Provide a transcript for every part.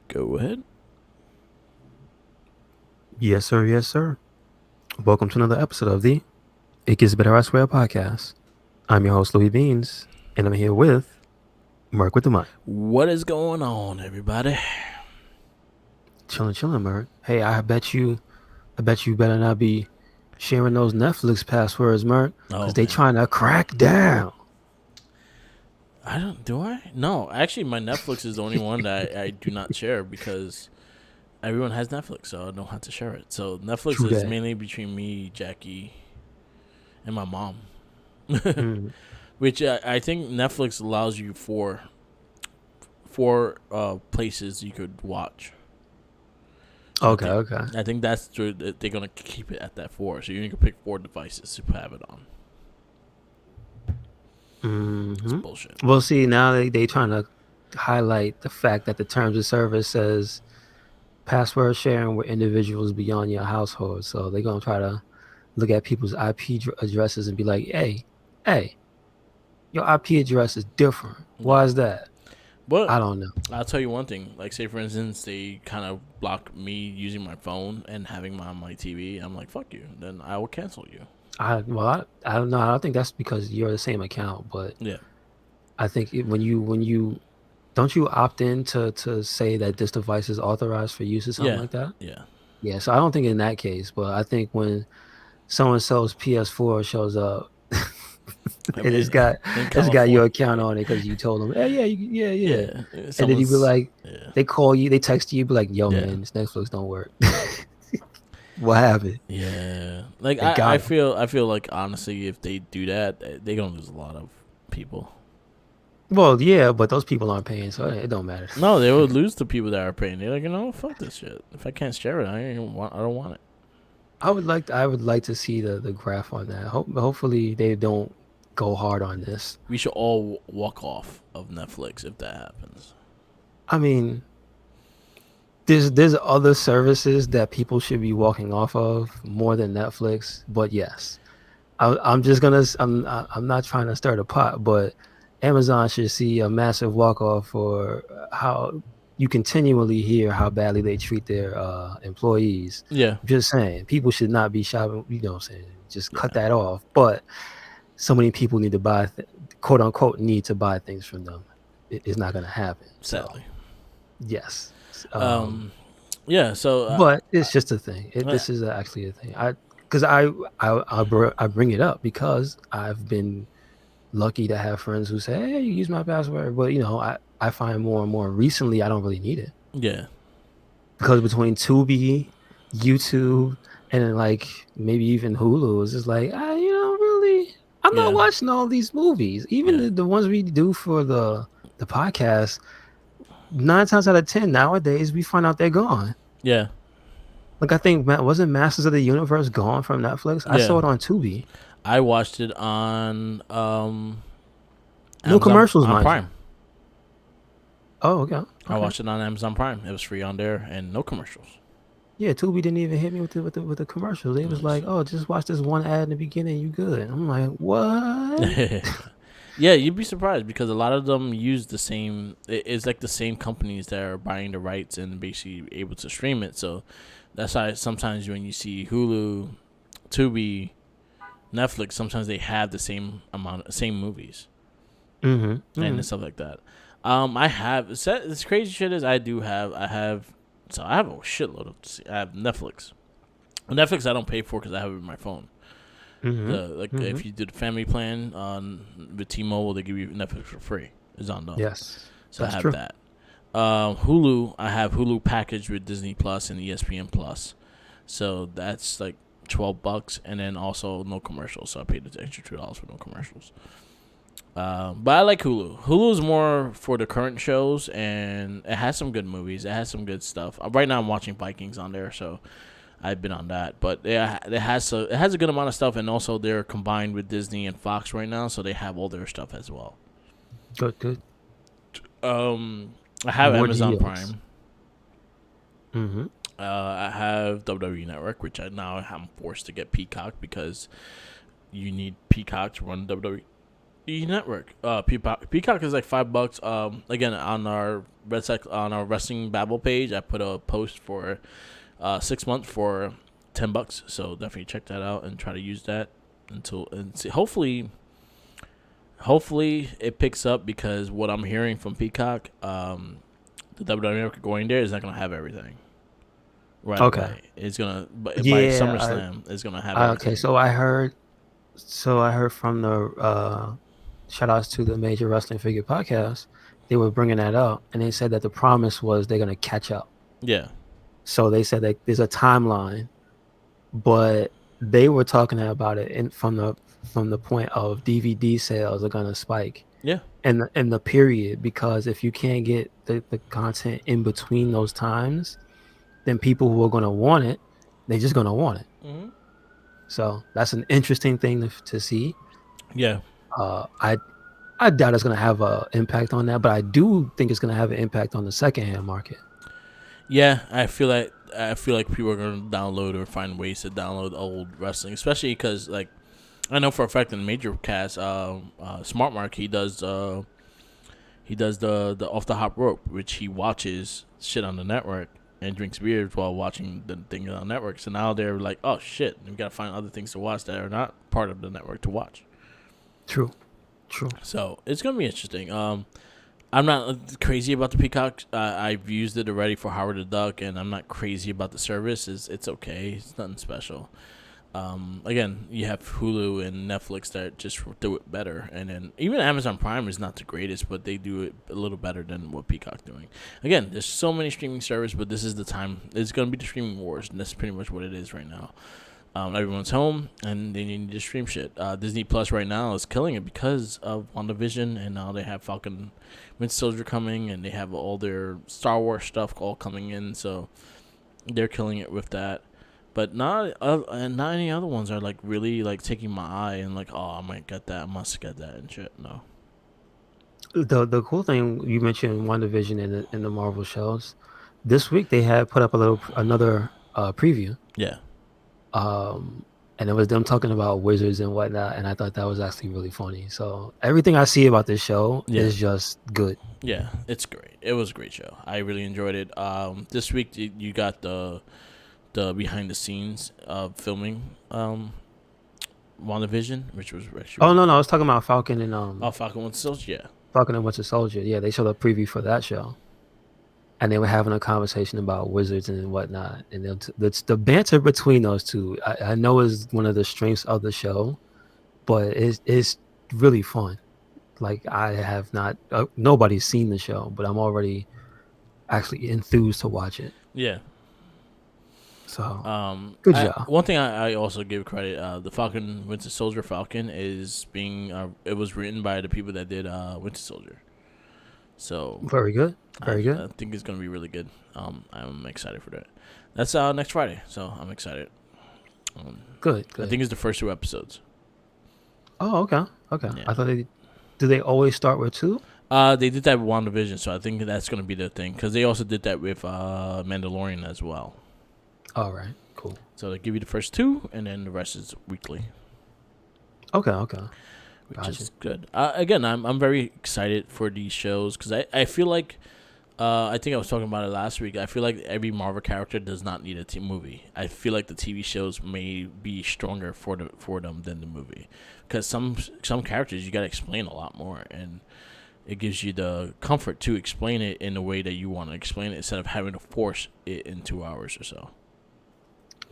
Go ahead. Yes, sir. Yes, sir. Welcome to another episode of the It Gets Better I Swear podcast. I'm your host, Louis Beans, and I'm here with Merc with the mic. What is going on, everybody? Chilling, chilling, Merc. Hey, I bet you better not be sharing those Netflix passwords, Merc, Oh because they man, trying to crack down. I don't. Do I? No, actually, my Netflix is the only one that I do not share because everyone has Netflix, so I don't have to share it. So Netflix True is that. mainly between me, Jackie, and my mom. Mm. Which I think Netflix allows you four places you could watch. So Okay, okay. I think that's true. They're gonna keep it at that four. So you can pick four devices to have it on. It's hmm bullshit. Well, see, now they trying to highlight the fact that the terms of service says password sharing with individuals beyond your household. So they're gonna try to look at people's IP addresses and be like, hey, your IP address is different. Why Yeah, is that? but I don't know. I'll tell you one thing. Like, say for instance, they kind of block me using my phone and having my on my TV. I'm like, fuck you. Then I will cancel you. I don't know. I don't think that's because you're the same account, but Yeah, I think when you don't you opt in to say that this device is authorized for use or something yeah, like that? yeah. Yeah. So I don't think in that case, but I think when so and so's PS4 shows up I and mean, in it's got your California, account on it because you told them, hey, yeah, yeah, yeah, and then you be someone's, like, yeah, they call you, they text you, be like, yo, yeah, man, this Netflix don't work. What happened? yeah. Like They I got him. feel like honestly, if they do that, they gonna lose a lot of people. Well, yeah, but those people aren't paying, so it don't matter. No, they would lose the people that are paying. They're like, fuck this shit. If I can't share it, I don't want it. I would like to see the graph on that. Hopefully they don't go hard on this. We should all walk off of Netflix if that happens. I mean, there's other services that people should be walking off of more than Netflix, but yes. I'm just gonna. I'm not trying to stir the pot, but Amazon should see a massive walk off for how you continually hear how badly they treat their employees. Yeah, I'm just saying, people should not be shopping. You know what I'm saying? Just cut yeah. that off. But so many people need to buy, quote unquote, need to buy things from them. It's not gonna happen. So Sadly. yes. Um, yeah. So, But it's just a thing. uh, This is actually a thing. Because I bring it up because I've been lucky to have friends who say, "Hey, you use my password," but I find more and more recently I don't really need it yeah, because between Tubi, YouTube, and then like maybe even Hulu, it's just like really, I'm not yeah, watching all these movies, even yeah, the ones we do for the podcast. 9 times out of 10 nowadays, we find out they're gone. yeah, Like I think wasn't Masters of the Universe gone from Netflix? I yeah. saw it on Tubi. I watched it on No Amazon commercials, on mind you. Prime. Oh, okay, I okay. watched it on Amazon Prime. It was free on there and no commercials. Yeah, Tubi didn't even hit me with the commercials. They was Nice. like, "Oh, just watch this one ad in the beginning, you good." I'm like, "What?" Yeah, you'd be surprised because a lot of them use the same. It's like the same companies that are buying the rights and basically able to stream it. So that's why sometimes when you see Hulu, Tubi, Netflix, sometimes they have the same movies Mm-hmm. and Mm-hmm. stuff like that. I have this crazy shit is I have a shitload of. I have Netflix. Netflix I don't pay for because I have it in my phone. Like Mm-hmm. if you do the family plan on with T-Mobile, they give you Netflix for free. It's on them, Yes, so I that's have true. that. Hulu, I have Hulu packaged with Disney Plus and ESPN Plus, so that's like $12, and then also no commercials. So I paid the extra $2 for no commercials. But I like Hulu. Hulu is more for the current shows, and it has some good movies. It has some good stuff. Right now, I'm watching Vikings on there, so I've been on that. But it has a good amount of stuff, and also they're combined with Disney and Fox right now, so they have all their stuff as well. Good, good. I have More Amazon deals. Prime. Mm-hmm. I have WWE Network, which I now I'm forced to get Peacock because you need Peacock to run WWE E Network. Peacock is like $5. Again, on our on our Wrestling Babble page, I put a post for 6 months for $10. So definitely check that out and try to use that and see. Hopefully it picks up, because what I'm hearing from Peacock, the WWE Network going there is not gonna have everything right Okay. away. It's gonna, but by Yeah. SummerSlam, it's gonna have everything. Okay. So I heard from the shout outs to the Major Wrestling Figure podcast. They were bringing that up, and they said that the promise was they're gonna catch up. Yeah. So they said that there's a timeline, but they were talking about it from the point of DVD sales are gonna spike. Yeah. In the period, because if you can't get the content in between those times, then people who are gonna want it, they're just gonna want it. Mm-hmm. So that's an interesting thing to see. Yeah. I doubt it's gonna have an impact on that, but I do think it's gonna have an impact on the secondhand market. Yeah, I feel like people are gonna download or find ways to download old wrestling, especially because like I know for a fact in the Major Cast, Smart Mark, he does the off the hop rope, which he watches shit on the network and drinks beers while watching the thing on the network. So now they're like, oh shit, we gotta find other things to watch that are not part of the network to watch. True. So it's gonna be interesting. I'm not crazy about the Peacock. I've used it already for Howard the Duck, and I'm not crazy about the service. It's okay. It's nothing special. Again, you have Hulu and Netflix that just do it better, and then even Amazon Prime is not the greatest, but they do it a little better than what Peacock's doing. Again, there's so many streaming services, but this is the time. It's gonna be the streaming wars, and that's pretty much what it is right now. Everyone's home, and they need to stream shit. Disney Plus right now is killing it because of WandaVision, and now they have Falcon Winter Soldier coming, and they have all their Star Wars stuff all coming in, so they're killing it with that. But not any other ones are like really like taking my eye and like, oh, I might get that, I must get that and shit. No. The cool thing you mentioned WandaVision in the Marvel shows. This week they had put up another preview. Yeah. And it was them talking about wizards and whatnot, and I thought that was actually really funny. So everything I see about this show is just good. Yeah, it's great. It was a great show. I really enjoyed it. This week you got the behind the scenes of filming WandaVision, which was actually. Oh no, I was talking about Falcon and Falcon Winter Soldier. Yeah. Falcon and Winter Soldier. Yeah, they showed a preview for that show. And they were having a conversation about wizards and whatnot. And the banter between those two, I know is one of the strengths of the show, but it's really fun. Like I have not, nobody's seen the show, but I'm already actually enthused to watch it. Yeah. So good job. One thing I also give credit, the Falcon Winter Soldier Falcon is being it was written by the people that did Winter Soldier. So very good. Very good. I think it's gonna be really good. I'm excited for that. That's next Friday, so I'm excited. Good. I think it's the first 2 episodes. Oh, okay. Yeah. I thought do they always start with 2? They did that with WandaVision, so I think that's gonna be the thing, because they also did that with Mandalorian as well. All right, cool. So they give you the first 2, and then the rest is weekly. Okay. Which is good. Again, I'm very excited for these shows, because I feel like, I think I was talking about it last week. I feel like every Marvel character does not need a movie. I feel like the TV shows may be stronger for them than the movie, because some characters you gotta explain a lot more, and it gives you the comfort to explain it in the way that you want to explain it instead of having to force it in 2 hours or so.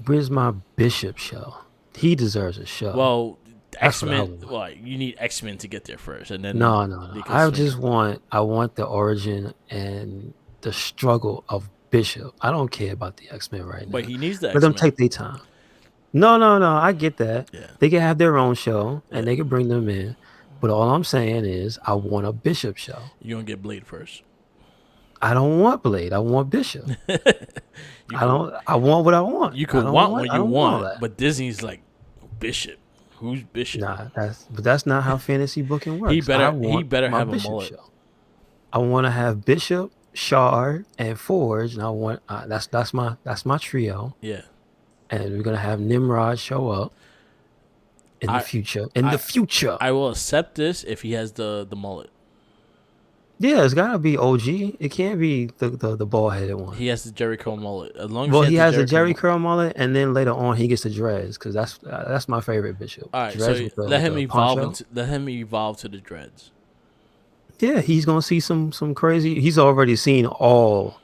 Where's my Bishop show? He deserves a show. Well, X-Men. Well, you need X-Men to get there first, and then no. I want the origin and the struggle of Bishop. I don't care about the X-Men right now. But he needs the X-Men. Let them take their time. No. I get that. Yeah. They can have their own show and they can bring them in. But all I'm saying is I want a Bishop show. You're gonna get Blade first. I don't want Blade. I want Bishop. I want what I want. You can want what you want, but Disney's like, Bishop. Who's Bishop? Nah, that's not how fantasy booking works. He better have a mullet. Show. I want to have Bishop, Shard, and Forge, and I want that's my trio. Yeah. And we're gonna have Nimrod show up. in the I future. In I the future. I will accept this if he has the mullet. Yeah, it's gotta be OG. It can't be the bald headed one. He has the Jerry Curl mullet. As long as Well, he has he the has a Jerry Curl Jerry mullet. curl mullet, and then later on he gets the dreads because that's my favorite Bishop. All The right, dreads so with the let with him the evolve poncho. to the dreads. Yeah, he's gonna see some crazy. He's already seen all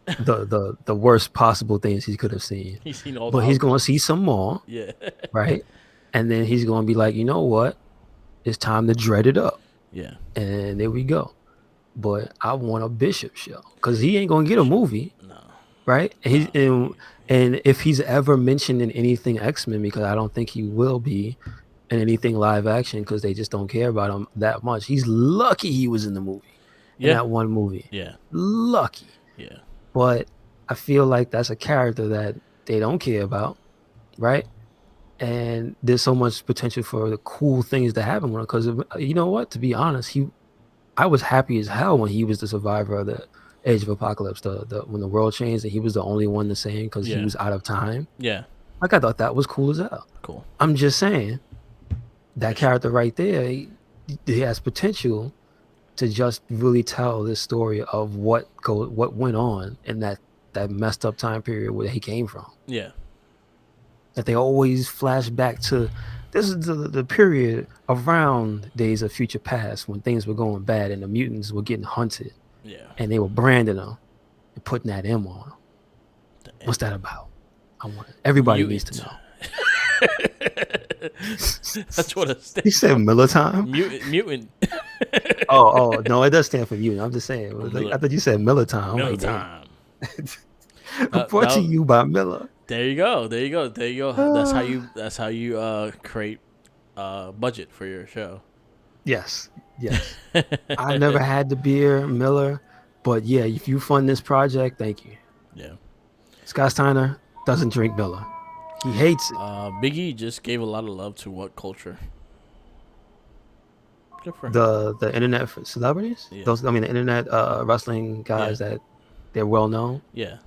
the worst possible things he could have seen, He's seen all the but he's gonna see outcomes. some more, Yeah, right? And then he's gonna be like, you know what? It's time to dread it up, yeah, and there we go. But I want a Bishop show because he ain't gonna get a movie, no, right? And no. and if he's ever mentioned in anything X-Men, because I don't think he will be in anything live action because they just don't care about him that much. He's lucky he was in the movie, in Yeah, that one movie. yeah, Lucky. yeah, But I feel like that's a character that they don't care about, right? And there's so much potential for the cool things to happen with him. Because you know what? To be honest, I was happy as hell when he was the survivor of the Age of Apocalypse. The when the world changed and he was the only one the same because he yeah, was out of time. yeah. Like I thought that was cool as hell. Cool. I'm just saying that character right there, he has potential to just really tell this story of what went on in that messed up time period where he came from. Yeah, That they always flash back to this is the period around Days of Future Past when things were going bad and the mutants were getting hunted yeah. and they were branding them and putting that M on them. The What's that about? I want it. Everybody needs to Mutant. know. That's what it He stands. said Miller time. Mutant. Oh no, it does stand for mutant. I'm just saying. Miller- I thought you said Miller time. I'm Miller like, damn. time. Brought to you by Miller. There you go. There you go. There you go. That's how you create budget for your show. Yes. I never had the beer Miller, but yeah, if you fund this project, thank you. Yeah. Scott Steiner doesn't drink Miller. He hates it. Biggie just gave a lot of love to what culture? Good for him. The internet celebrities. Yeah. The internet wrestling guys that they're well known. Yeah.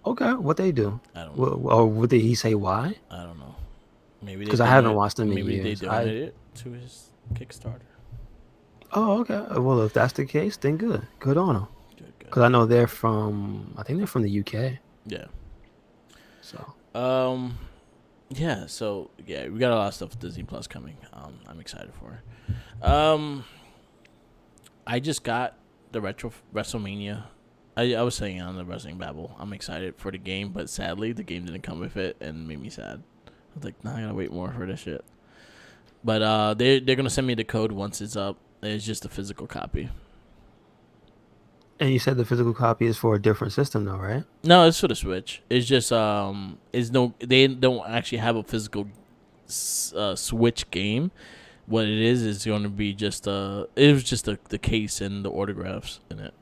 Okay, what they do? I don't know. Or did he say why? I don't know. Maybe Because I haven't watched them in maybe years. they donated it to his Kickstarter. Oh, okay. Well, if that's the case, then good. Good on them. Good. Because I know they're from. I think they're from the UK. Yeah. So. Yeah. So yeah, we got a lot of stuff with Disney Plus coming. I'm excited for it. I just got the retro WrestleMania. I was saying on the Wrestling Babble, I'm excited for the game, but sadly the game didn't come with it and made me sad. I was like, nah, I gotta wait more for this shit. But they're gonna send me the code once it's up. It's just a physical copy. And you said the physical copy is for a different system, though, right? No, it's for the Switch. It's just they don't actually have a physical Switch game. What it is going to be just it was just the case and the autographs in it.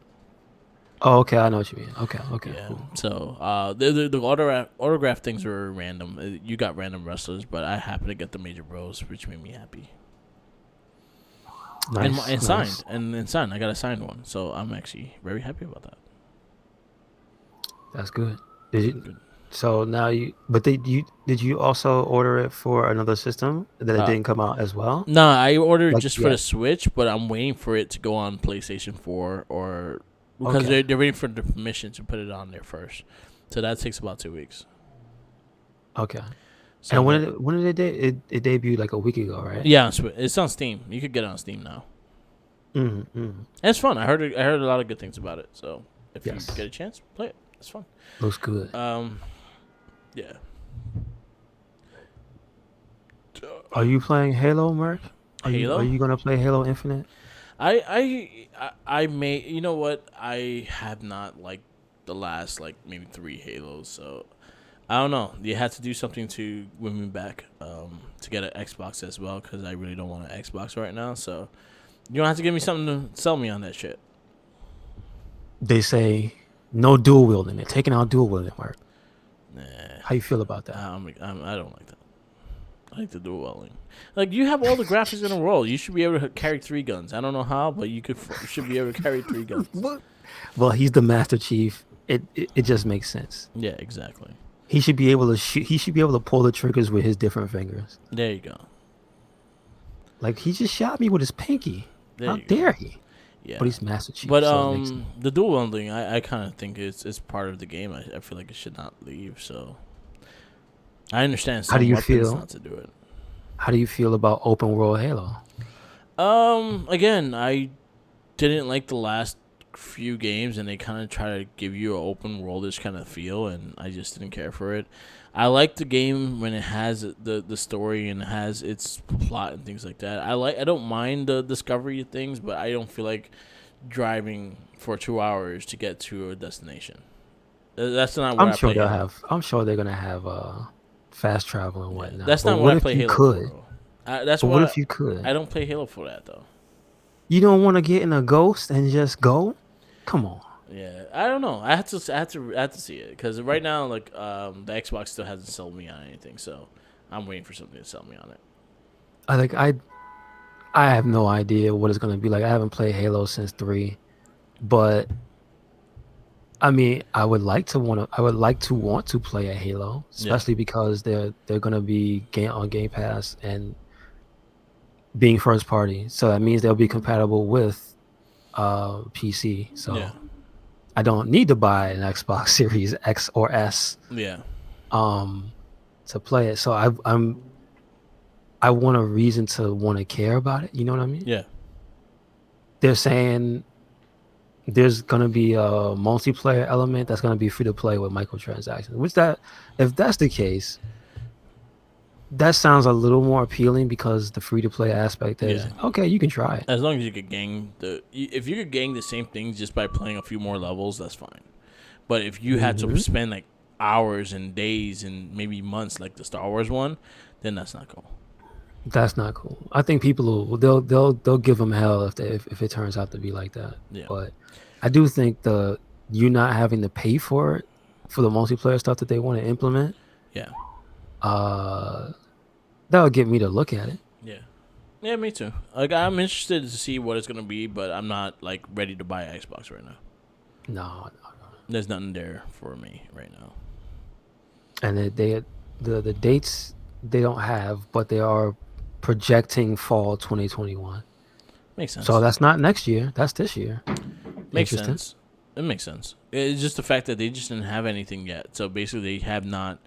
Oh, okay. I know what you mean. Okay. Yeah. Cool. So the autograph things were random. You got random wrestlers, but I happened to get the Major Bros, which made me happy. Nice. And signed and signed. I got a signed one, so I'm actually very happy about that. That's good. Did you? So now you. But did you also order it for another system that it didn't come out as well? No, I ordered Like, just for the Switch, but I'm waiting for it to go on PlayStation 4 or because Okay. they're waiting for the permission to put it on there first. So that takes about 2 weeks. Okay. So And when did it debuted like a week ago, right? Yeah, it's on Steam. You could get it on Steam now. Mm-hmm. And it's fun. I heard a lot of good things about it. So if Yes. you get a chance, play it. It's fun. Looks good. Yeah. Are you playing Halo, Merc? Halo? Are you gonna play Halo Infinite? I may. You know what? I have not liked the last maybe 3 Halos. So I don't know. You had to do something to win me back to get an Xbox as well because I really don't want an Xbox right now. So you don't have to give me something to sell me on that shit. They say no dual wielding. They're taking out dual wielding, Merc. Nah. How you feel about that? I don't like that. I like the dual wielding. Like you have all the graphics in the world. You should be able to carry 3 guns. I don't know how, but you should be able to carry 3 guns. Well, he's the Master Chief. It just makes sense. Yeah, exactly. He should be able to shoot. He should be able to pull the triggers with his different fingers. There you go. Like he just shot me with his pinky. There How you go. dare he? Yeah. But he's Master Chief, But so it makes sense. the dual wielding, I kind of think it's part of the game. I feel like it should not leave. So I understand How do some you weapons feel? not to do it. How do you feel about open world Halo? Again, I didn't like the last few games, and they kind of try to give you an open worldish kind of feel, and I just didn't care for it. I like the game when it has the story and has its plot and things like that. I don't mind the discovery of things, but I don't feel like driving for 2 hours to get to a destination. That's not where I'm I sure play they'll Halo. have. I'm sure they're gonna have fast travel and Yeah, whatnot. that's But not what what I if play you Halo for, could? bro. That's But what why if you could? I don't play Halo for that though. You don't want to get in a ghost and just go? Come on. Yeah, I don't know. I have to see it because right now, like, the Xbox still hasn't sold me on anything, so I'm waiting for something to sell me on it. I like. I have no idea what it's gonna be like. I haven't played Halo since 3, but I mean, I would like to want to. I would like to want to play a Halo, Yeah, especially because they're gonna be on Game Pass and being first party. So that means they'll be compatible with PC. yeah, So I don't need to buy an Xbox Series X or S yeah, um to play it. So I want a reason to want to care about it. You know what I mean? yeah. They're saying there's gonna be a multiplayer element that's gonna be free to play with microtransactions. Which that, if that's the case, that sounds a little more appealing because the free to play aspect is Yeah. okay. You can try it. As long as you could gang if you could gang the same things just by playing a few more levels, that's fine. But if you had to Hmm. spend like hours and days and maybe months, like the Star Wars one, then that's not cool. That's not cool. I think people will they'll give them hell if it turns out to be like that. Yeah, But I do think the you not having to pay for it for the multiplayer stuff that they want to implement, yeah, uh, that'll get me to look at it. yeah, yeah. Me too. Like I'm interested to see what it's gonna be, but I'm not like ready to buy an Xbox right now. No, There's nothing there for me right now. and the dates they don't have, but they are projecting fall 2021. Makes So sense. that's not next year. That's this year. Makes Interesting. sense. It makes sense. It's just the fact that they just didn't have anything yet. So basically, they have not.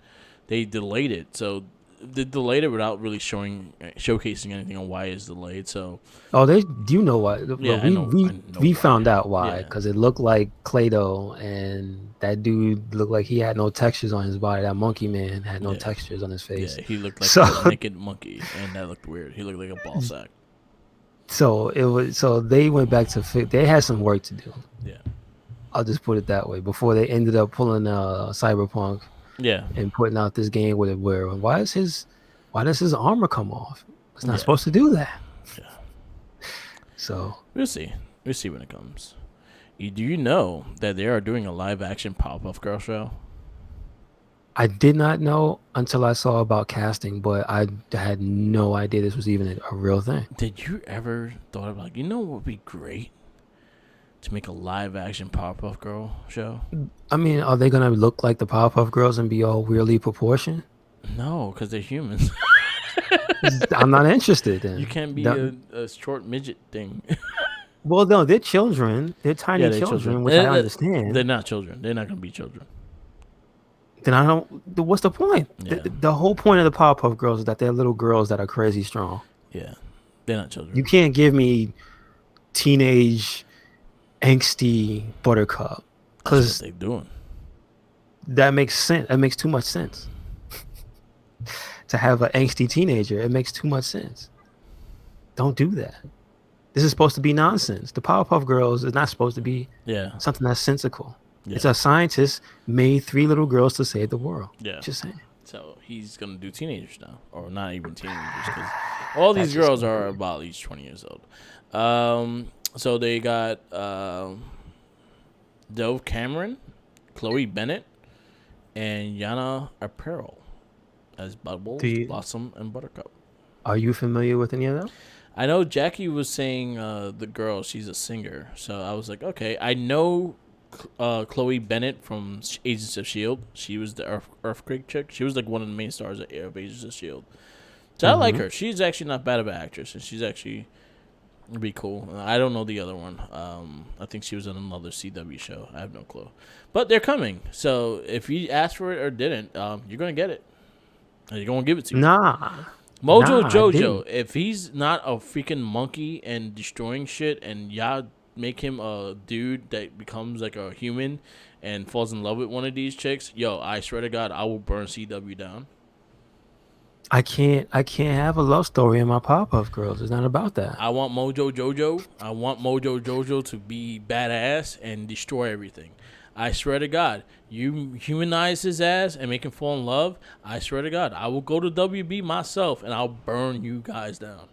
They delayed it. So they delayed it without really showcasing anything on why it's delayed. So Oh, they do you know why? yeah, Well, I know. I know we why. found out why Yeah, because it looked like Play-Doh, and that dude looked like he had no textures on his body. That monkey man had no yeah, textures on his face. yeah. He looked like So a naked monkey, and that looked weird. He looked like a ball sack. so they went back to they had some work to do. Yeah, I'll just put it that way. Before they ended up pulling Cyberpunk yeah, and putting out this game with it where why does his armor come off? It's not yeah, supposed to do that. yeah. So We'll see. We'll see when it comes. Do you know that they are doing a live action Powerpuff Girl show? I did not know until I saw about casting, but I had no idea this was even a real thing. Did you ever thought of like, what would be great to make a live action Powerpuff Girl show? I mean, are they gonna look like the Powerpuff Girls and be all weirdly proportioned? No, because they're humans. I'm not interested. Then You can't be That- a short midget thing. well, no, they're children. They're tiny Yeah, they're children, children. which I understand. They're not children. They're not gonna be children. Then I don't. What's the point? Yeah. The whole point of the Powerpuff Girls is that they're little girls that are crazy strong. Yeah, they're not children. You can't give me teenage angsty Buttercup That's what because they're doing. that makes sense. That makes too much sense. To have an angsty teenager, it makes too much sense. Don't do that. This is supposed to be nonsense. The Powerpuff Girls is not supposed to be Yeah, something that's sensical. yeah, It's a scientist made 3 little girls to save the world. yeah. Just saying. So he's gonna do teenagers now, or not even teenagers, because all these That's just girls are about at least 20 years old. So they got Dove Cameron, Chloe Bennett, and Yana Apparel as Bubbles, Blossom, and Buttercup. Are you familiar with any of them? I know Jackie was saying the girl, she's a singer. So I was like, okay. I know Chloe Bennett from Agents of S.H.I.E.L.D. She was the Earthquake chick. She was like one of the main stars of Agents of S.H.I.E.L.D. So I like her. She's actually not bad of an actress, and she's actually be cool. I don't know the other one. I think she was on another CW show. I have no clue. But they're coming. So if you asked for it or didn't, you're gonna get it. And you're gonna give it to you. Nah. Mojo Nah, I Jojo, didn't. if he's not a freaking monkey and destroying shit, and y'all make him a dude that becomes like a human and falls in love with one of these chicks, yo, I swear to God, I will burn CW down. I can't have a love story in my Powerpuff Girls. It's not about that. I want Mojo Jojo. I want Mojo Jojo to be badass and destroy everything. I swear to God, you humanize his ass and make him fall in love. I swear to God, I will go to WB myself and I'll burn you guys down.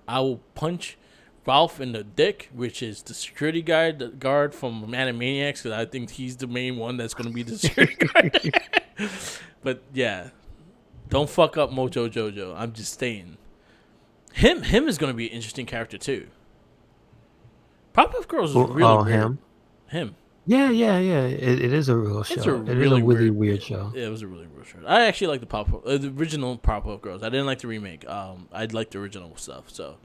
I will punch Ralph in the dick, which is the security guard from Animaniacs, because I think he's the main one that's going to be the security guard. But yeah, don't fuck up Mojo Jojo. I'm just saying. Him is going to be an interesting character too. Powerpuff Girls is really weird. Him. Yeah. It is a real show. It is a really weird show. Yeah, it was a really weird show. I actually like the original Powerpuff Girls. I didn't like the remake. I liked the original stuff. So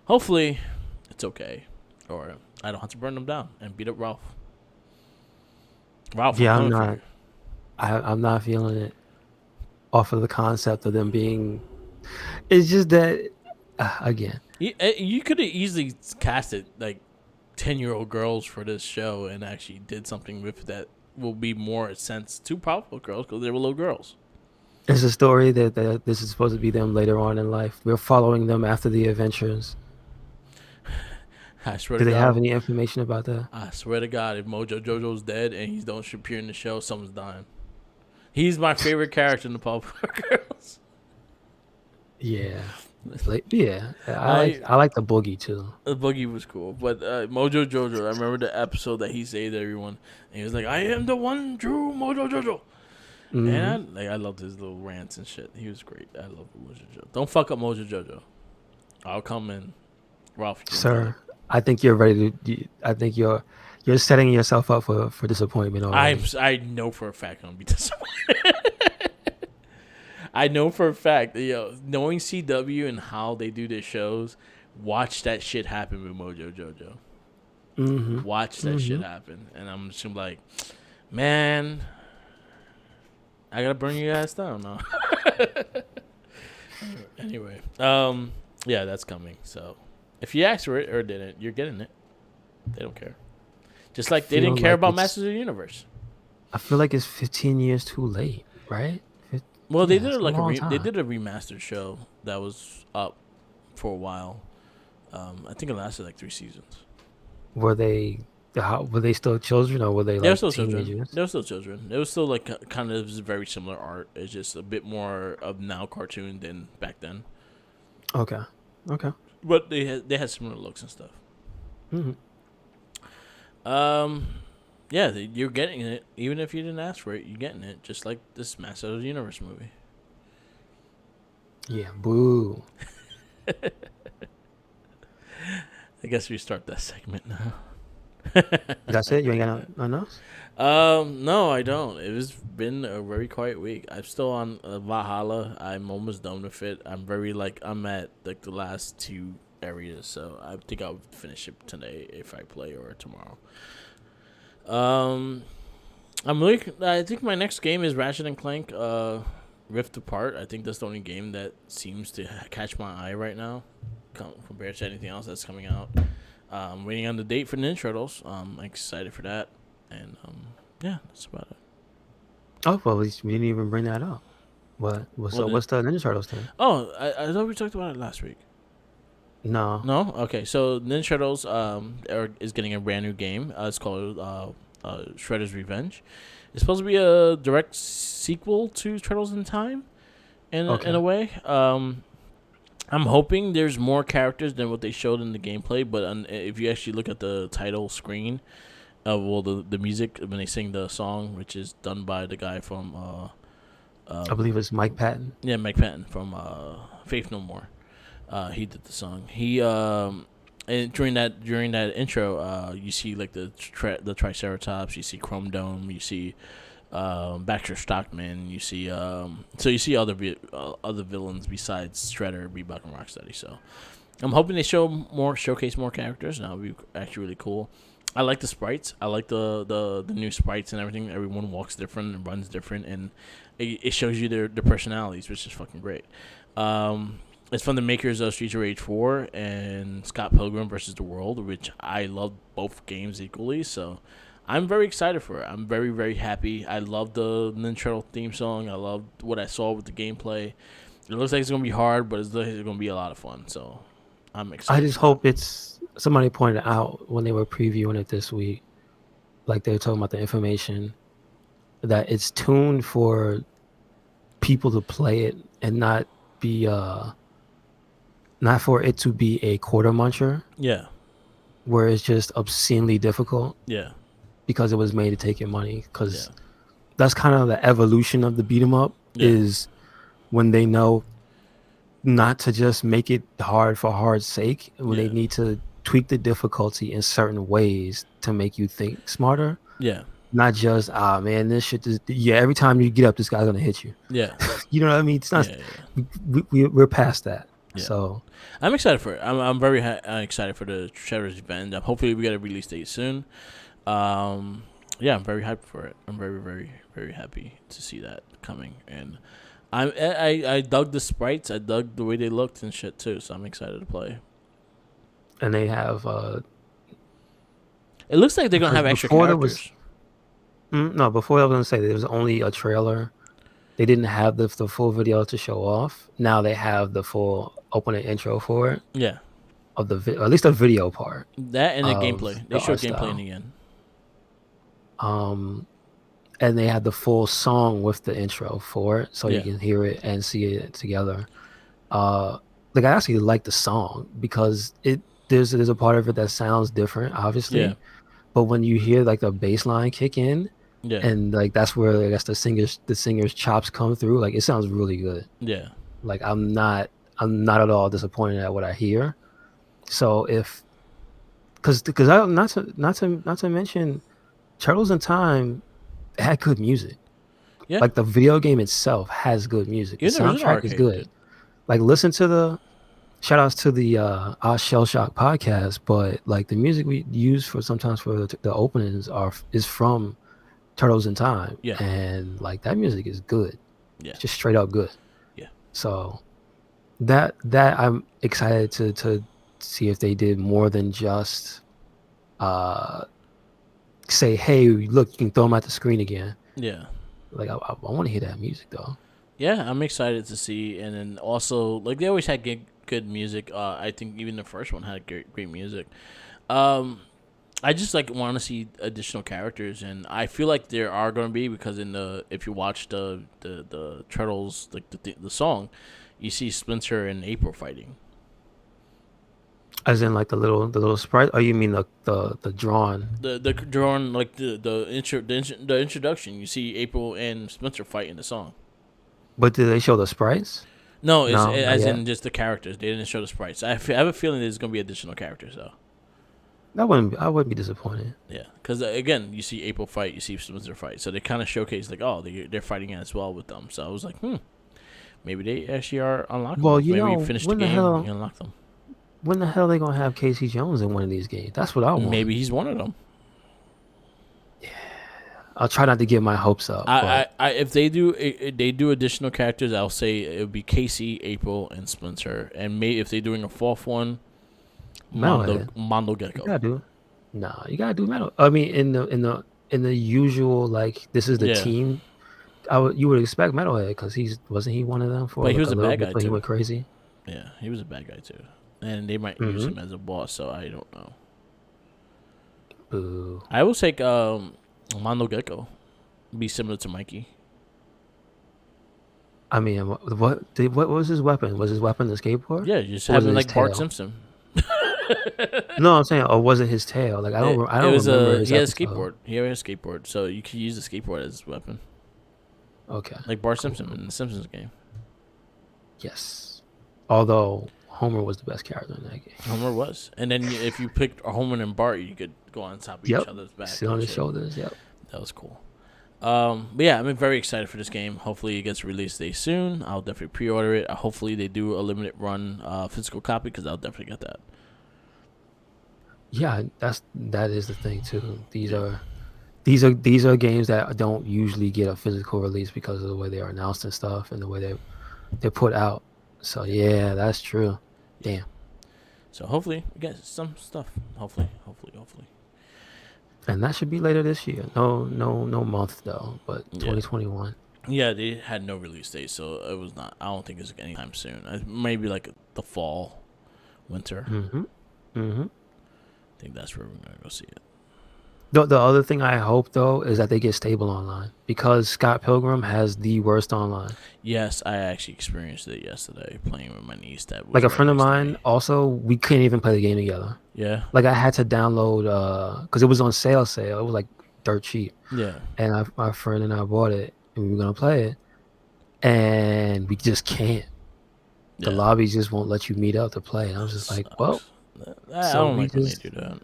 hopefully it's okay, or I don't have to burn them down and beat up Ralph. Yeah, I'm not feeling it off of the concept of them being. It's just that again. You could have easily casted like 10-year-old girls for this show and actually did something with that will be more sense to Powerpuff Girls because they were little girls. It's a story that this is supposed to be them later on in life. We're following them after the adventures. I swear Do to they God, have any information about that? I swear to God, if Mojo Jojo's dead and he don't appear in the show, someone's dying. He's my favorite character in the Powerpuff Girls. Yeah. I like the Boogie too. The Boogie was cool, but Mojo Jojo, I remember the episode that he saved everyone, and he was like, "I am the one true Mojo Jojo," and I loved his little rants and shit. He was great. I love Mojo Jojo. Don't fuck up Mojo Jojo. I'll come in, Ralph. Sir, I think you're ready to. I think you're setting yourself up for disappointment already. I know for a fact I'm gonna be disappointed. I know for a fact, knowing CW and how they do their shows, watch that shit happen with Mojo Jojo. Watch that shit happen, and I'm just like, man, I gotta burn you guys down now. Anyway, yeah, that's coming. So, if you asked for it or didn't, you're getting it. They don't care. Just like they didn't care about Masters of the Universe. I feel like it's 15 years too late, right? Well, they did they did a remastered show that was up for a while. I think it lasted like 3 seasons. Were they still children or were they like still teenagers? Children. They were still children. It was still like kind of very similar art. It's just a bit more of now cartoon than back then. Okay. But they had similar looks and stuff. Yeah, you're getting it. Even if you didn't ask for it, you're getting it. Just like this Master of the Universe movie. Yeah, boo. I guess we start that segment now. That's it? You ain't got nothing else? No, I don't. It's been a very quiet week. I'm still on Valhalla. I'm almost done with it. I'm at like the last 2 areas, so I think I'll finish it today if I play or tomorrow. I think my next game is Ratchet and Clank Rift Apart. I think that's the only game that seems to catch my eye right now compared to anything else that's coming out. I'm waiting on the date for Ninja Turtles. I'm excited for that. And yeah, that's about it. Oh, well, we didn't even bring that up. What's the Ninja Turtles thing? Oh, I thought we talked about it last week. No. Okay, so Ninja Turtles is getting a brand new game. It's called Shredder's Revenge. It's supposed to be a direct sequel to Turtles in Time, in a way. I'm hoping there's more characters than what they showed in the gameplay. But if you actually look at the title screen, the music when they sing the song, which is done by the guy from I believe it's Mike Patton. Yeah, Mike Patton from Faith No More. He did the song. He and during that intro, you see like the Triceratops, you see Chrome Dome, you see Baxter Stockman. You see, so you see other villains besides Shredder, Bebop, and Rocksteady. So I'm hoping they showcase more characters. And that would be actually really cool. I like the sprites. I like the new sprites and everything. Everyone walks different and runs different, and it shows you their personalities, which is fucking great. It's from the makers of Streets of Rage 4 and Scott Pilgrim versus the World, which I love both games equally. So I'm very excited for it. I'm very, very happy. I love the Ninja Turtle theme song. I love what I saw with the gameplay. It looks like it's going to be hard, but it's going to be a lot of fun. So I'm excited. I just hope it's somebody pointed out when they were previewing it this week, like they were talking about the information, that it's tuned for people to play it and not be not for it to be a quarter muncher. Yeah. Where it's just obscenely difficult. Yeah. Because it was made to take your money. Because that's kind of the evolution of the beat 'em up is when they know not to just make it hard for hard's sake, when they need to tweak the difficulty in certain ways to make you think smarter. Yeah. Not just, man, this shit is, every time you get up, this guy's going to hit you. Yeah. You know what I mean? It's not, we're past that. Yeah. So I'm excited for it. I'm very excited for the Shredder's event. Hopefully we get a release date soon. I'm very hyped for it. I'm very, very, very happy to see that coming. And I dug the sprites. I dug the way they looked and shit too. So I'm excited to play. And they have it looks like they're gonna have extra characters. No, before I was gonna say there was only a trailer. They didn't have the full video to show off. Now they have the full opening intro for it. Yeah. Of the at least the video part. That and the gameplay. They showed gameplay in the end. And they had the full song with the intro for it, so you can hear it and see it together. I actually like the song because there's a part of it that sounds different, obviously. Yeah. But when you hear like the bass line kick in, and like that's where I guess the singer's chops come through, like it sounds really good. Yeah. Like I'm not at all disappointed at what I hear. So because I not to mention Turtles in Time had good music. Yeah. Like the video game itself has good music. The soundtrack is good. Like listen to the shout outs to the Shell Shock podcast, but like the music we use sometimes for the openings is from Turtles in Time. Yeah. And like that music is good. Yeah. It's just straight up good. Yeah. So that I'm excited to see if they did more than just say, hey, look, you can throw them at the screen again. Yeah. Like I want to hear that music though. Yeah, I'm excited to see, and then also like they always had good music. I think even the first one had great music. I just like want to see additional characters, and I feel like there are going to be because if you watch the Turtles like the song, you see Splinter and April fighting. As in like the little sprite? Oh, you mean the drawn? The drawn like the introduction. You see April and Splinter fight in the song. But did they show the sprites? No, as in just the characters. They didn't show the sprites. I have a feeling there's going to be additional characters though. I wouldn't be disappointed. Yeah, because again, you see April fight, you see Splinter fight, so they kind of showcase like, oh, they're fighting as well with them. So I was like, maybe they actually are unlockable. Well, maybe you finish the game and you unlock them. When the hell are they gonna have Casey Jones in one of these games? That's what I want. Maybe he's one of them. Yeah, I'll try not to get my hopes up. If they do additional characters, I'll say it would be Casey, April, and Splinter, and maybe if they're doing a fourth one, Mondo Gecko. You gotta do Metal. I mean, in the usual like this is the team. You would expect Metalhead because wasn't he one of them for? But he was a bad guy too. He went crazy. Yeah, he was a bad guy too. And they might use him as a boss, so I don't know. Boo. I will take Mondo Gecko. Be similar to Mikey. I mean, what was his weapon? Was his weapon the skateboard? Yeah, you just have him like Bart Simpson. No, I'm saying, was it his tail? Like I don't remember. He had a skateboard. He had a skateboard, so you could use the skateboard as his weapon. Okay. Like Bart Simpson in the Simpsons game. Yes. Although Homer was the best character in that game. Homer was. And then if you picked Homer and Bart, you could go on top of each other's back. Sit on his shoulders, yep. That was cool. But yeah, I'm very excited for this game. Hopefully, it gets released day soon. I'll definitely pre-order it. Hopefully, they do a limited run physical copy because I'll definitely get that. Yeah, that is the thing too. These Yeah, are these are games that don't usually get a physical release because of the way they are announced and stuff and the way they're put out. So yeah, yeah, that's true. yeah. Damn. So hopefully, we get some stuff. Hopefully. And that should be later this year. No month though, but Yeah, 2021. yeah. They had no release date, so it was not. I don't think it's anytime soon. Maybe like the fall, winter. Mm-hmm. Mm-hmm. I think that's where we're gonna go see it. The other thing I hope though is that they get stable online because Scott Pilgrim has the worst online. Yes, I actually experienced it yesterday playing with my niece that Like was a right friend of next to mine, me. also we couldn't even play the game together. Yeah, Like I had to download because it was on sale. It was like dirt cheap, yeah, and my friend and I bought it, and we were gonna play it, and we just can't. The yeah. lobbies just won't let you meet up to play. And I was just like, well, Sucks. I so don't we like when they just do that.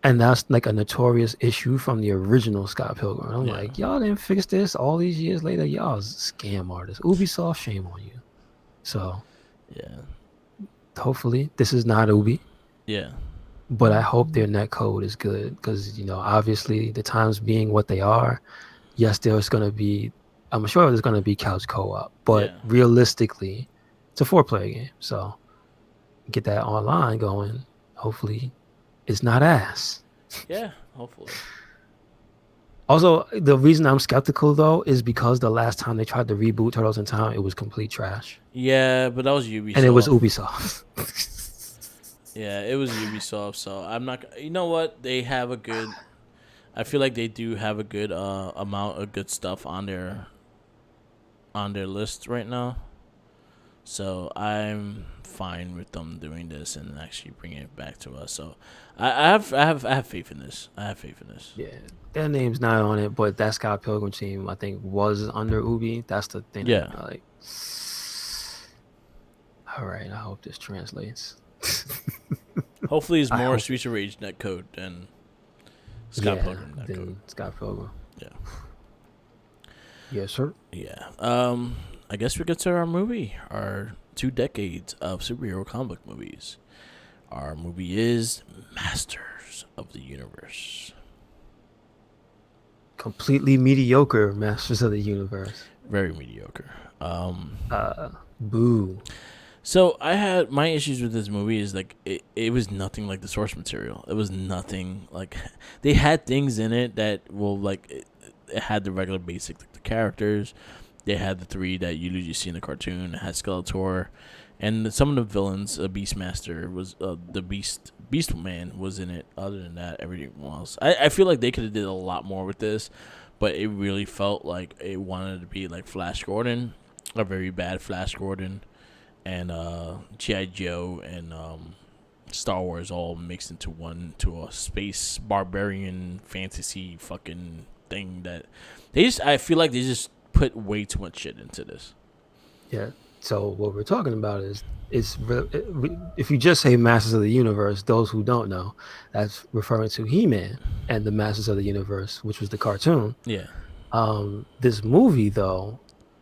and that's like a notorious issue from the original Scott Pilgrim. I'm Yeah, like, y'all didn't fix this all these years later. Y'all is scam artists. Ubisoft, shame on you. So yeah, hopefully this is not Ubi, yeah, but I hope their net code is good because obviously the times being what they are, yes, there's gonna be. I'm sure there's gonna be couch co-op, but yeah, realistically, it's a 4-player game. So get that online going. Hopefully, it's not ass. yeah. Hopefully. Also, the reason I'm skeptical though is because the last time they tried to reboot Turtles in Time, it was complete trash, Yeah, but that was and it was Ubisoft. Ubisoft. Yeah, it was Ubisoft. So I'm not. You know what? They have a good. I feel like they do have a good amount of good stuff on their list right now. So I'm fine with them doing this and actually bringing it back to us. So I have faith in this. I have faith in this. Yeah, their name's not on it, but that Scott Pilgrim team I think was under Ubi. That's the thing that Yeah. like. All right, I hope this translates. Hopefully, it's I more hope, Streets of Rage netcode than Scott yeah, Pilgrim netcode. then Scott Pilgrim. Yeah. Yes, sir. Yeah. I guess we get to our movie. Our 2 decades of superhero comic book movies. Our movie is Masters of the Universe. Completely mediocre Masters of the Universe. Very mediocre. Boo. So I had my issues with this movie is like it was nothing like the source material. It was nothing like they had things in it that will like it had the regular basic like the characters. They had the three that you usually see in the cartoon. It had Skeletor, and some of the villains. Beastmaster was the Beast Man was in it. Other than that, everything else. I feel like they could have did a lot more with this, but it really felt like it wanted to be like Flash Gordon, a very bad Flash Gordon, and G.I. Joe and Star Wars all mixed into one to a space barbarian fantasy fucking thing that I feel like they just put way too much shit into this. Yeah. So what we're talking about is if you just say Masters of the Universe, those who don't know, that's referring to He-Man and the Masters of the Universe, which was the cartoon. Yeah. This movie though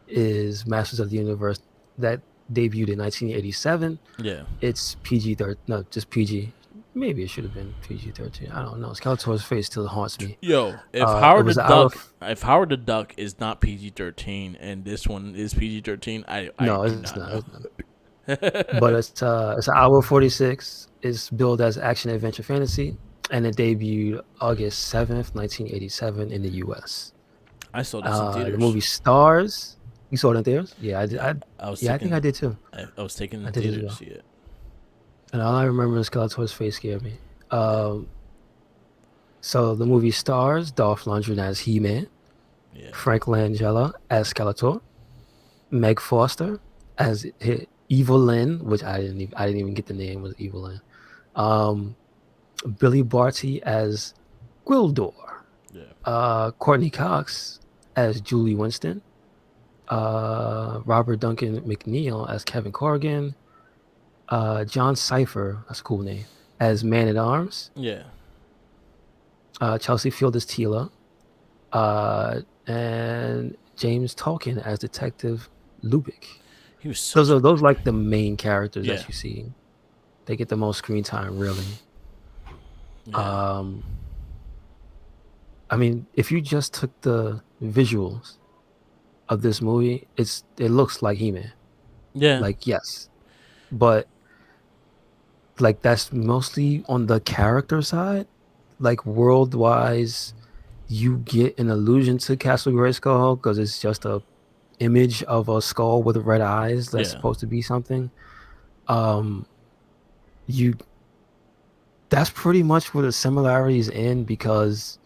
is Masters of the Universe that debuted in 1987. Yeah. It's PG-13, no, just PG. Maybe it should have been PG-13. I don't know. Skeletor's face still haunts me. Yo, It was out of If Howard the Duck is not PG-13 and this one is PG-13, I no, do it's not not. know. It's not. But it's an hour 46. It's billed as action adventure fantasy, and it debuted August 7th, 1987 in the U.S. I saw this in The theaters. movie stars. You saw it in theaters? Yeah, I did. Yeah, I was Yeah, I think I taking did too. I was taking I the did as theater to well. see it. And all I remember is Skeletor's face scared me. Yeah. So the movie stars Dolph Lundgren as He-Man, Yeah. Frank Langella as Skeletor, Meg Foster as Evil Lyn, which I didn't even get the name was Evil Lyn. Billy Barty as Gwildor, Yeah. Courtney Cox as Julie Winston, Robert Duncan McNeil as Kevin Corrigan, John Cipher, that's a cool name, as Man at Arms, Yeah. Chelsea Field as Tila, and James Tolkien as Detective Lubick. He was Those such are a those like the main characters yeah, that you see. They get the most screen time, really. yeah, Um, I mean, if you just took the visuals of this movie, it looks like He-Man. yeah, Like, yes, but like that's mostly on the character side. Like world-wise, you get an allusion to Castle Grayskull because it's just a image of a skull with red eyes. That's yeah, supposed to be something. Um, you that's pretty much where the similarities end because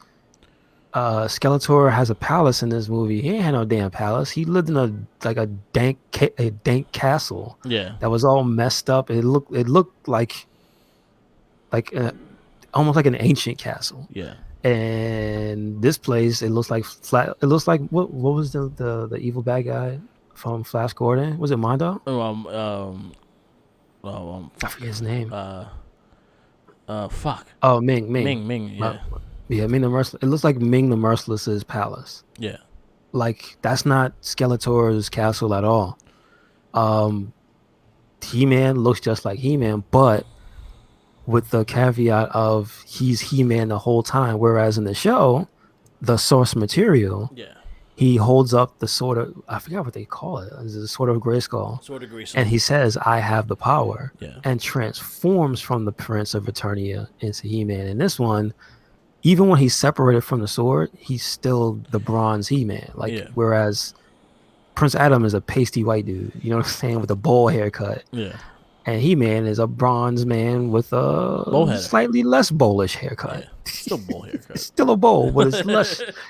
Skeletor has a palace in this movie. He ain't had no damn palace. He lived in a dank castle yeah, that was all messed up. It looked like almost like an ancient castle. yeah. And this place, it looks like flat. It looks like what was the evil bad guy from Flash Gordon? Was it Mondo? Oh, I fuck. forget his name. Uh, fuck. Oh, Ming. Ming. My- Yeah, yeah, Ming the Merciless. It looks like Ming the Merciless's palace. yeah, Like that's not Skeletor's castle at all. Um, He-Man looks just like He-Man, but with the caveat of he's He-Man the whole time. Whereas in the show, the source material, yeah. he holds up the sword of, I forgot what they call it. It's the sword of Grayskull. Sort of agree. And he says, I have the power, Yeah, and transforms from the Prince of Eternia into He-Man. In this one, even when he's separated from the sword, he's still the bronze He-Man. Like, yeah, whereas Prince Adam is a pasty white dude, you know what I'm saying, with a bowl haircut. yeah. And He-Man is a bronze man with Bowl a head. slightly less bowlish haircut. Yeah, still bowl haircut. It's still a bowl, but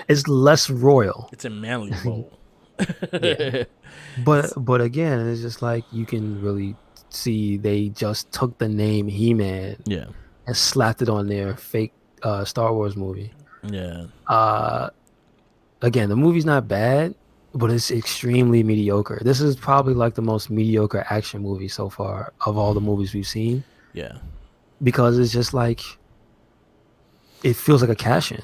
it's less royal. It's a manly bowl. Yeah. But again, it's just like you can really see they just took the name He-Man Yeah, and slapped it on their fake Star Wars movie. yeah, Uh Again, the movie's not bad, but it's extremely mediocre. This is probably like the most mediocre action movie so far of all the movies we've seen yeah, because it's just like it feels like a cash in.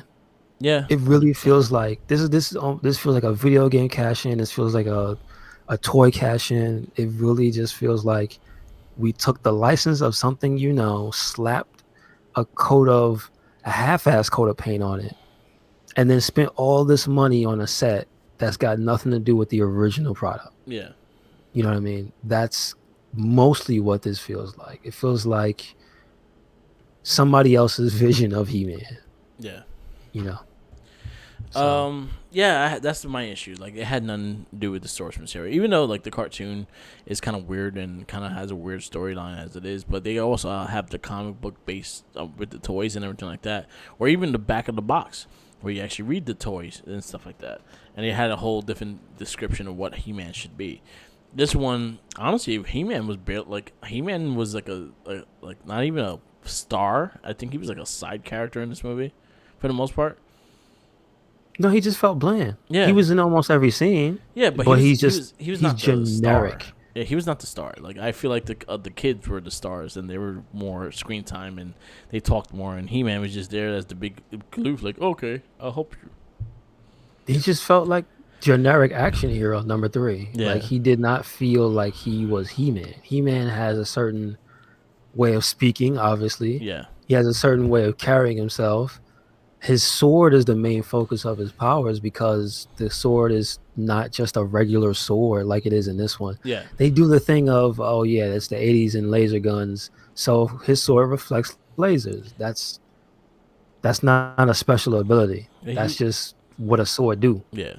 yeah. It really feels like this feels like a video game cash in. This feels like a toy cash in. It really just feels like we took the license of something, slapped a half-ass coat of paint on it, and then spent all this money on a set that's got nothing to do with the original product. Yeah, You know what I mean? That's mostly what this feels like. It feels like somebody else's vision of He-Man, yeah. you know. So, Yeah, that's my issue. Like, it had nothing to do with the source material, even though like the cartoon is kind of weird and kind of has a weird storyline as it is. But they also have the comic book base with the toys and everything like that, or even the back of the box where you actually read the toys and stuff like that. And they had a whole different description of what He-Man should be. This one, honestly, He-Man was built like He-Man was like a like not even a star. I think he was like a side character in this movie, for the most part. no, he just felt bland. Yeah. He was in almost every scene. Yeah, but But he's he's not the generic. star. Yeah, he was not the star. Like, I feel like the kids were the stars, and they were more screen time, and they talked more. And He-Man was just there as the big aloof, like, okay, I'll help you. He just felt like generic action hero number 3. Yeah. Like he did not feel like he was He-Man. He-Man has a certain way of speaking, obviously. Yeah, He has a certain way of carrying himself. His sword is the main focus of his powers because the sword is not just a regular sword like it is in this one. yeah, They do the thing of, oh yeah, it's the 80s and laser guns, so his sword reflects lasers. That's not a special ability. Yeah, That's just what a sword do. yeah,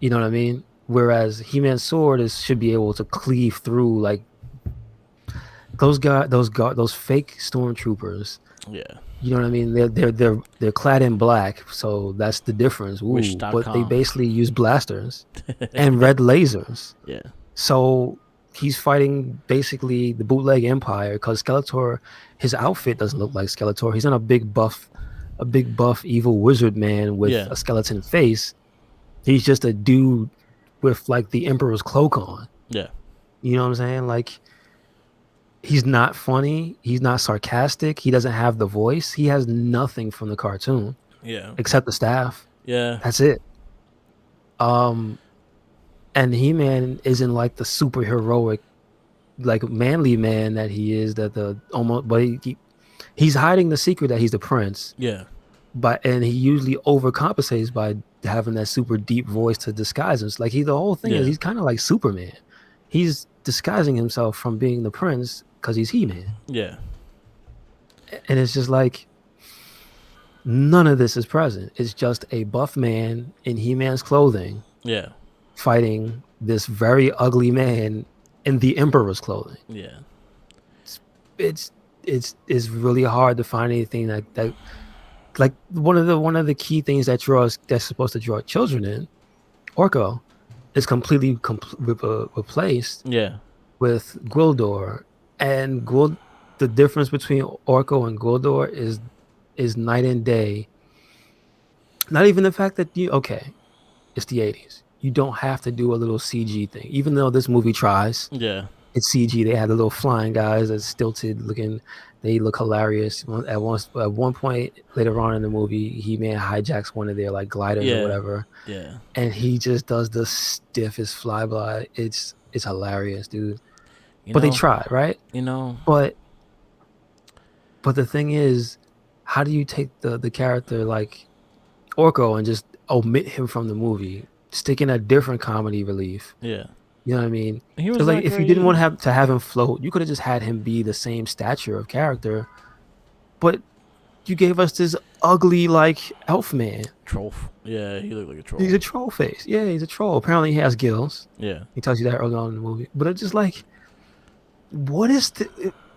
You know what I mean? Whereas He-Man's sword should be able to cleave through like those fake stormtroopers. yeah. You know what I mean? They're clad in black, so that's the difference. Ooh, Wish.com. but they basically use blasters and red lasers. Yeah, So he's fighting basically the bootleg empire because Skeletor, his outfit doesn't look like Skeletor. He's not a big buff evil wizard man with Yeah. a skeleton face. He's just a dude with like the emperor's cloak on. yeah, You know what I'm saying? Like he's not funny. He's not sarcastic. He doesn't have the voice. He has nothing from the cartoon yeah, except the staff. yeah. That's it. And He-Man isn't like the super heroic, like manly man that he is. That the almost, but he's hiding the secret that he's the prince. Yeah. And he usually overcompensates by having that super deep voice to disguise him. It's like the whole thing is Yeah. he's kind of like Superman. He's disguising himself from being the prince because he's He-Man. Yeah. And it's just like none of this is present. It's just a buff man in He-Man's clothing Yeah. fighting this very ugly man in the Emperor's clothing. Yeah. It's it's really hard to find anything that like one of the key things that's supposed to draw children in, Orko, is completely replaced Yeah. with Gwildor, and the difference between Orko and Gwildor is night and day. Not even the fact that it's the 80s. You don't have to do a little CG thing, even though this movie tries. Yeah. It's CG. They had the little flying guys that's stilted looking. They look hilarious. At one point later on in the movie, He-Man hijacks one of their like gliders or whatever, Yeah. and he just does the stiffest flyby. It's hilarious, dude. You But they know, try, right? you know, But the thing is, how do you take the character like Orko and just omit him from the movie? Stick in a different comedy relief. yeah. You know what I mean? He was Because like not if you didn't great. want to have him float, you could have just had him be the same stature of character. But you gave us this ugly like elf man. Troll. Yeah, he looked like a troll. He's a troll face. Yeah, he's a troll. Apparently he has gills. Yeah. He tells you that early on in the movie. But it's just like, what is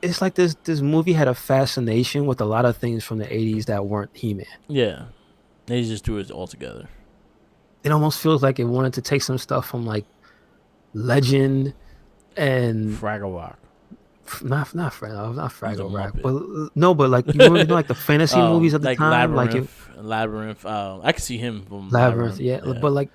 it's like this movie had a fascination with a lot of things from the 80s that weren't He-Man. Yeah. They just do it all together. It almost feels like it wanted to take some stuff from like Legend and Fraggle Rock. not Fraggle Rock, Muppet. but no, but like you know like the fantasy movies at the like time, Labyrinth. I could see him from Labyrinth, yeah. But like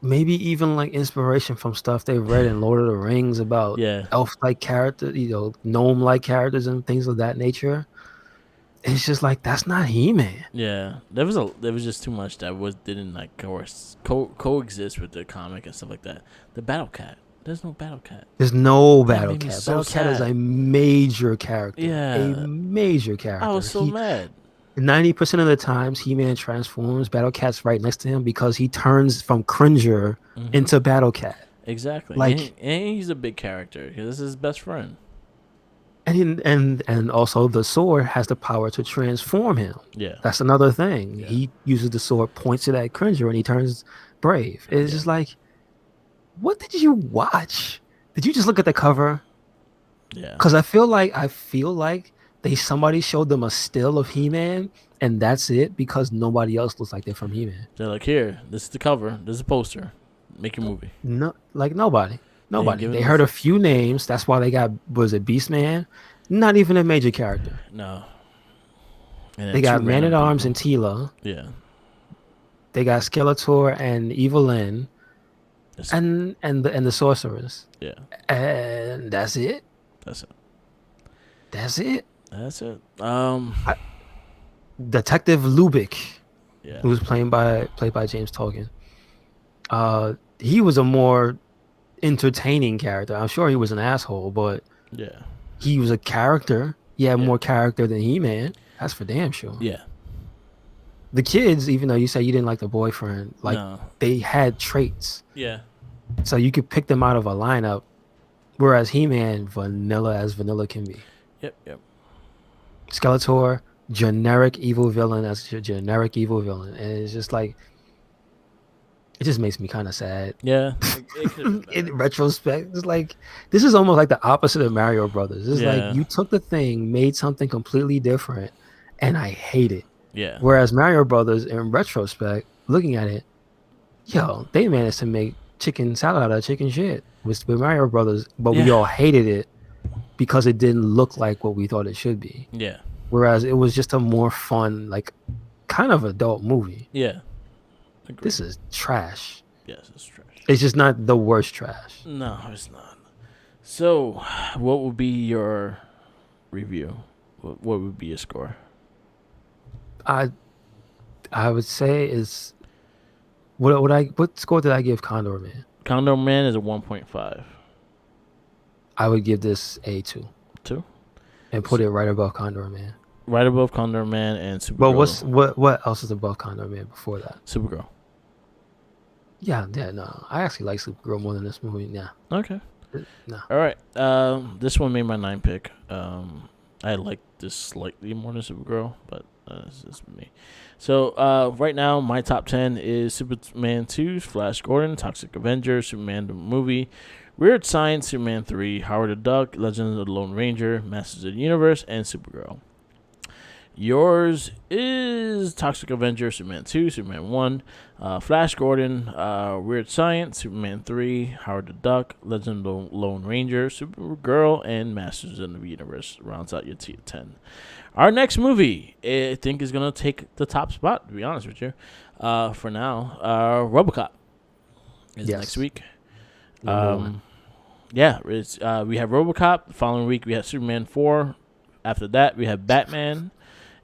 maybe even like inspiration from stuff they read in Lord of the Rings about elf-like characters, gnome-like characters and things of that nature. It's just like that's not He-Man. Yeah, there was just too much that didn't like coexist with the comic and stuff like that. The Battle Cat, there's no Battle Cat. There's no Battle Cat. So Battle sad. Cat is a major character. Yeah, a major character. I was so mad. 90% of the times He-Man transforms, Battle Cat's right next to him because he turns from Cringer into Battle Cat. Exactly. Like, and he's a big character because this is his best friend. And also the sword has the power to transform him. Yeah. That's another thing. Yeah. He uses the sword, points it at Cringer, and he turns brave. It's just like, what did you watch? Did you just look at the cover? Yeah. Because I feel like somebody showed them a still of He-Man, and that's it because nobody else looks like they're from He-Man. They're like, here, this is the cover, this is a poster, make your movie. No, like nobody. They heard a few names. That's why they got, was it Beastman? Not even a major character. No. They got Man-at-Arms and Tila. Yeah. They got Skeletor and Evelyn, and the Sorceress. Yeah. And that's it. That's it. Detective Lubick, yeah, who was played by James Tolkien. He was a more entertaining character. I'm sure he was an asshole, but yeah, he was a character. He had more character than He-Man. That's for damn sure. Yeah. The kids, even though you say you didn't like the boyfriend, they had traits. Yeah. So you could pick them out of a lineup, whereas He-Man, vanilla as vanilla can be. Yep. Skeletor, generic evil villain as a generic evil villain. And it's just like, it just makes me kind of sad. Yeah. In retrospect, it's like, this is almost like the opposite of Mario Brothers. It's like, you took the thing, made something completely different, and I hate it. Yeah. Whereas Mario Brothers, in retrospect, looking at it, they managed to make chicken salad out of chicken shit with Mario Brothers, but we all hated it because it didn't look like what we thought it should be. Yeah. Whereas it was just a more fun, like, kind of adult movie. Yeah. Agreed. This is trash. Yes, it's trash. It's just not the worst trash. No, it's not. So, what would be your review? What would be your score? I would say it's What score did I give Condor Man? Condor Man is a 1.5. I would give this a 2 2. and put it right above Condor Man. Right above Condor Man and But Supergirl. what else is above Condor Man before that? Supergirl. Yeah, no. I actually like Supergirl more than this movie. Nah, Okay. nah. All right. This one made my 9 pick. I like this slightly more than Supergirl, but it's just me. So right now, my top 10 is Superman 2, Flash Gordon, Toxic Avenger, Superman the movie, Weird Science, Superman 3, Howard the Duck, Legends of the Lone Ranger, Masters of the Universe, and Supergirl. Yours is Toxic Avenger, Superman 2, Superman 1, Flash Gordon, Weird Science, Superman 3, Howard the Duck, Legend of the Lone Ranger, Supergirl, and Masters of the Universe rounds out your 10. Our next movie, I think, is going to take the top spot, to be honest with you. For now, Robocop is next week. Yeah, it's, we have Robocop. The following week, we have Superman 4. After that, we have Batman.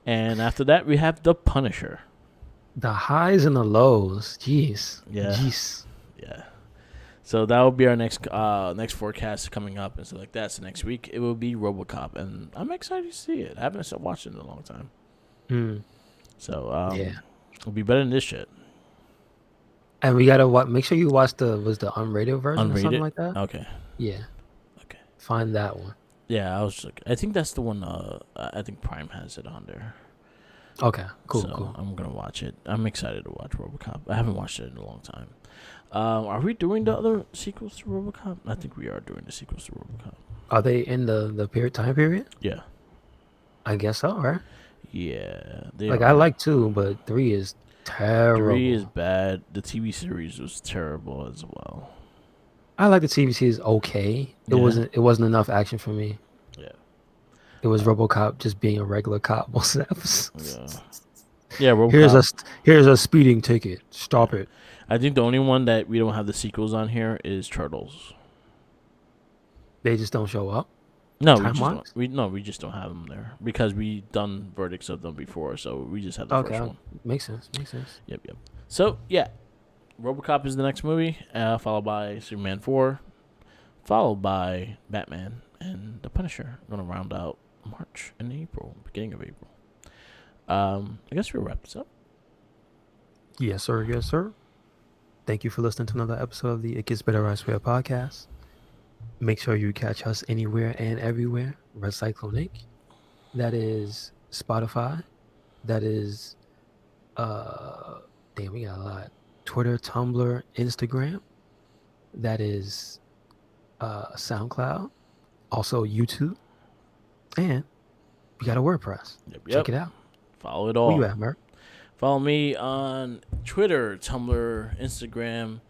And after that, we have The Punisher. The highs and the lows. Jeez. Yeah. Jeez. Yeah. So that will be our next forecast coming up and stuff like that. So next week, it will be Robocop. And I'm excited to see it. I haven't stopped watching it in a long time. So it'll be better than this shit. And we gotta make sure you watch the unrated version or something like that. Okay. Yeah. Okay. Find that one. Yeah, I think that's the one. I think Prime has it on there. Okay, cool, so cool. I'm gonna watch it. I'm excited to watch RoboCop. I haven't watched it in a long time. Are we doing the other sequels to RoboCop? I think we are doing the sequels to RoboCop. Are they in the time period? Yeah. I guess so, right? Yeah. I like 2, but 3 is terrible. 3 is bad. The TV series was terrible as well. I like the TV series okay. It wasn't enough action for me. Yeah. It was RoboCop just being a regular cop most of the episodes. Yeah, RoboCop. Here's a speeding ticket. Stop it. I think the only one that we don't have the sequels on here is Turtles. They just don't show up? No, we just don't have them there because we done verdicts of them before, so we just have the first one. Makes sense. Yep. So yeah, RoboCop is the next movie, followed by Superman 4, followed by Batman and The Punisher. I'm gonna round out March and April, beginning of April. I guess we'll wrap this up. Yes, sir. Thank you for listening to another episode of the It Gets Better I Swear podcast. Make sure you catch us anywhere and everywhere. Red Cyclone Inc. That is Spotify. That is we got a lot. Twitter, Tumblr, Instagram. That is SoundCloud. Also YouTube. And we got a WordPress. Yep. Check it out. Follow it all. Where you at, Merc? Follow me on Twitter, Tumblr, Instagram,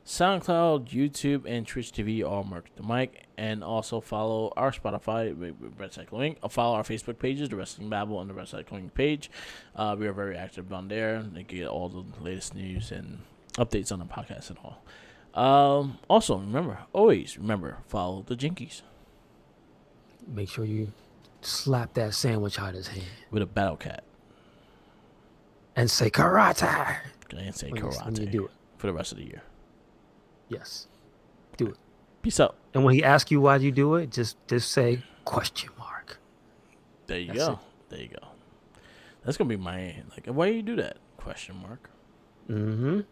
SoundCloud, YouTube, and Twitch TV, all Merc the Mic. And also follow our Spotify, Red Cycling. Follow our Facebook pages, The Wrestling Babble and The Red Cycling page. We are very active on there. They get all the latest news and updates on the podcast and all. Also, always remember, follow the Jinkies. Make sure you slap that sandwich out of his hand. With a battle cat. And say karate. And say karate. When you do it. For the rest of the year. Yes. Do it. Peace out. And when he asks you why you do it, just say question mark. There you go. That's gonna be my why do you do that? Question mark. Mm-hmm.